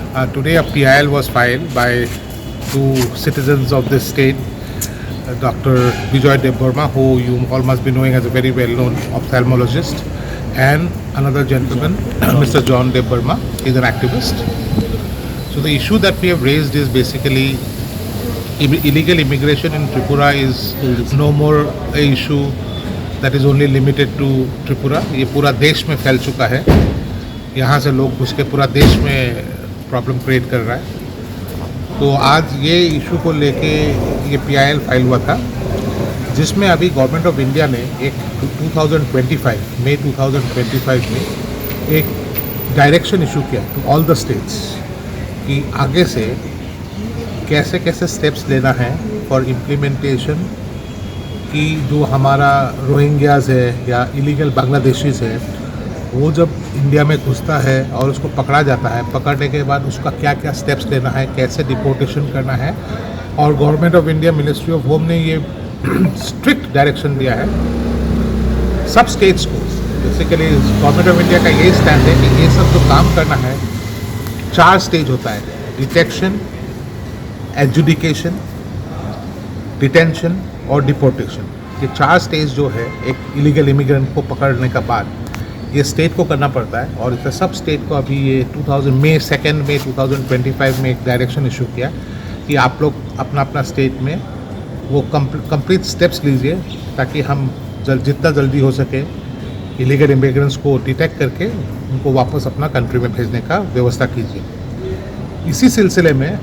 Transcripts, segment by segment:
Today a PIL was filed by two citizens of this state, Dr. Bijoy Debbarma, who you all must be knowing as a very well-known ophthalmologist, and another gentleman, Mr. John Debbarma, is an activist. So the issue that we have raised is basically illegal immigration in Tripura is no more a issue that is only limited to Tripura. ये पूरा देश में फैल चुका है. यहाँ से लोग घुस के पूरा देश में प्रॉब्लम क्रिएट कर रहा है. तो आज ये इशू को लेके ये PIL फाइल हुआ था, जिसमें अभी गवर्नमेंट ऑफ इंडिया ने एक 2025 मई 2025 में एक डायरेक्शन इशू किया टू ऑल द स्टेट्स कि आगे से कैसे कैसे स्टेप्स लेना है फॉर इम्प्लीमेंटेशन कि जो हमारा रोहिंग्याज है या इलीगल बांग्लादेशीज़ है, वो जब इंडिया में घुसता है और उसको पकड़ा जाता है, पकड़ने के बाद उसका क्या क्या स्टेप्स लेना है, कैसे डिपोर्टेशन करना है. और government of India ministry of home ने ये स्ट्रिक्ट डायरेक्शन दिया है सब स्टेट्स को. बेसिकली गवर्नमेंट ऑफ इंडिया का ये स्टैंड है कि ये सब जो काम करना है 4 स्टेज होता है: डिटेक्शन, एडजुडिकेशन, डिटेंशन और डिपोर्टेशन. ये 4 स्टेज जो है एक इलीगल इमिग्रेंट को पकड़ने का बाद ये स्टेट को करना पड़ता है. और इस सब स्टेट को अभी ये 2 मई 2025 में एक डायरेक्शन इशू किया कि आप लोग अपना अपना स्टेट में वो कंप्लीट स्टेप्स लीजिए ताकि हम जितना जल्दी हो सके इलीगल इमिग्रेंट्स को डिटेक्ट करके उनको वापस अपना कंट्री में भेजने का व्यवस्था कीजिए. इसी सिलसिले में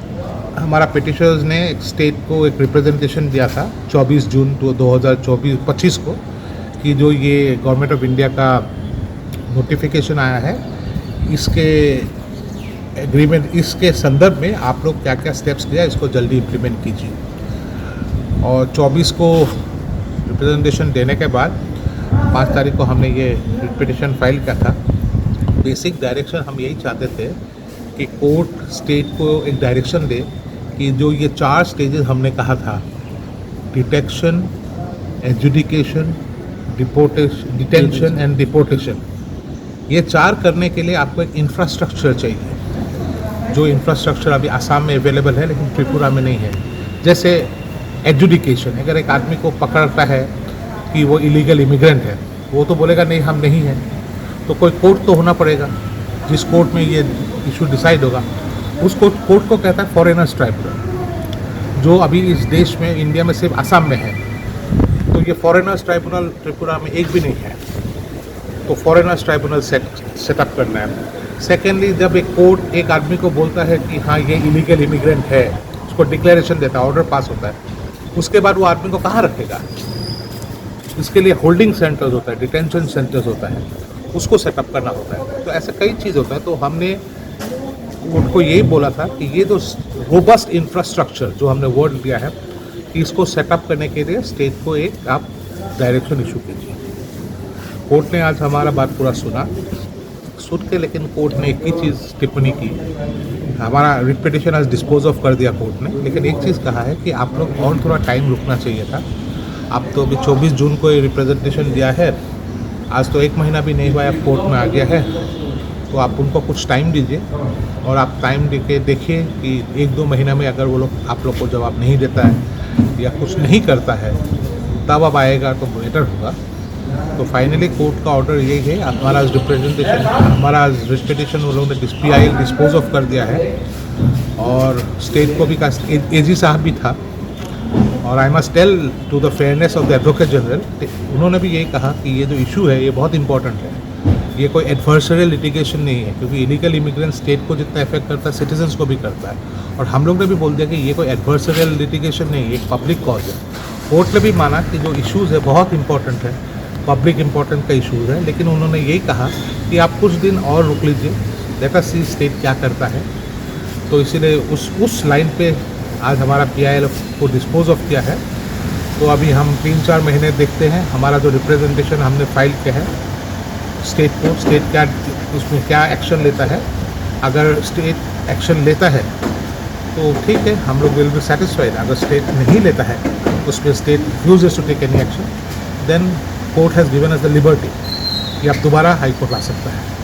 हमारा पिटिशनर्स ने एक स्टेट को एक रिप्रेजेंटेशन दिया था 24 जून 2025 को कि जो ये गवर्नमेंट ऑफ इंडिया का नोटिफिकेशन आया है, इसके एग्रीमेंट, इसके संदर्भ में आप लोग क्या क्या स्टेप्स लिया, इसको जल्दी इम्प्लीमेंट कीजिए. और 24 को रिप्रेजेंटेशन देने के बाद 5 तारीख को हमने ये पिटिशन फाइल किया था. बेसिक डायरेक्शन हम यही चाहते थे कि कोर्ट स्टेट को एक डायरेक्शन दे कि जो ये 4 स्टेजेस हमने कहा था, detection, adjudication, detention and deportation, ये 4 करने के लिए आपको एक इंफ्रास्ट्रक्चर चाहिए, जो इंफ्रास्ट्रक्चर अभी आसाम में अवेलेबल है लेकिन त्रिपुरा में नहीं है. जैसे एडजुडिकेशन, अगर एक आदमी को पकड़ता है कि वो इलीगल इमिग्रेंट है, वो तो बोलेगा नहीं हम नहीं हैं, तो कोई कोर्ट तो होना पड़ेगा जिस कोर्ट में ये इशू डिसाइड होगा. उस कोर्ट को कहता है फॉरेनर्स ट्राइब्यूनल, जो अभी इस देश में इंडिया में सिर्फ आसाम में है. तो ये फॉरेनर्स ट्राइब्यूनल त्रिपुरा में एक भी नहीं है, तो फॉरेनर्स ट्राइब्यूनल सेटअप करना है. सेकेंडली, जब एक कोर्ट एक आदमी को बोलता है कि हाँ ये इलीगल इमिग्रेंट है, उसको डिक्लेरेशन देता है, ऑर्डर पास होता है, उसके बाद वो आदमी को कहाँ रखेगा? इसके लिए होल्डिंग सेंटर्स होता है, डिटेंशन सेंटर्स होता है, उसको सेटअप करना होता है. तो ऐसे कई चीज़ होता है. तो हमने उनको यही बोला था कि ये जो रोबस्ट इंफ्रास्ट्रक्चर जो हमने वर्ड दिया है कि इसको सेटअप करने के लिए स्टेट को एक आप डायरेक्शन इशू कीजिए. कोर्ट ने आज हमारा बात पूरा सुन के, लेकिन कोर्ट ने एक ही चीज़ टिप्पणी की, हमारा रिट पिटिशन आज डिस्पोज ऑफ कर दिया कोर्ट ने, लेकिन एक चीज़ कहा है कि आप लोग और थोड़ा टाइम रुकना चाहिए था. आप तो अभी 24 जून को ये रिप्रेजेंटेशन दिया है, आज तो 1 महीना भी नहीं हुआ, आप कोर्ट में आ गया है, तो आप उनको कुछ टाइम दीजिए. और आप टाइम दे के देखिए कि 1-2 महीना में अगर वो लोग आप लोग को जवाब नहीं देता है या कुछ नहीं करता है, तब अब आएगा तो बेटर होगा. तो फाइनली कोर्ट का ऑर्डर यही है. हमारा रिप्रेजेंटेशन, हमारा रिट वो लोगों ने PIL डिस्पोज ऑफ कर दिया है. और स्टेट को भी AG साहब भी था. और I must tell to the fairness of the advocate general, उन्होंने भी यही कहा कि ये जो इशू है ये बहुत इंपॉर्टेंट है. ये कोई एडवर्सरियल लिटिगेशन नहीं है, क्योंकि इलीगल इमिग्रेंट स्टेट को जितना इफेक्ट करता है सिटीजन्स को भी करता है. और हम लोग ने भी बोल दिया कि ये कोई एडवर्सरियल लिटिगेशन नहीं है, एक पब्लिक कॉज है. कोर्ट ने भी माना कि जो इशूज़ है बहुत इंपॉर्टेंट है, पब्लिक इंपॉर्टेंट का इशूज़ है, लेकिन उन्होंने यही कहा कि आप कुछ दिन और रुक लीजिए, लेट अस सी स्टेट क्या करता है. तो इसीलिए उस लाइन पे आज हमारा PIL को डिस्पोज ऑफ किया है. तो अभी हम 3-4 महीने देखते हैं हमारा जो रिप्रेजेंटेशन हमने फाइल किया है स्टेट को, स्टेट क्या उसमें क्या एक्शन लेता है. अगर स्टेट एक्शन लेता है तो ठीक है, हम लोग विल बी सेटिस्फाइड. अगर स्टेट नहीं लेता है, उसमें state refuses to take any action, then court has given us the liberty कि आप दोबारा हाई कोर्ट ला सकता है.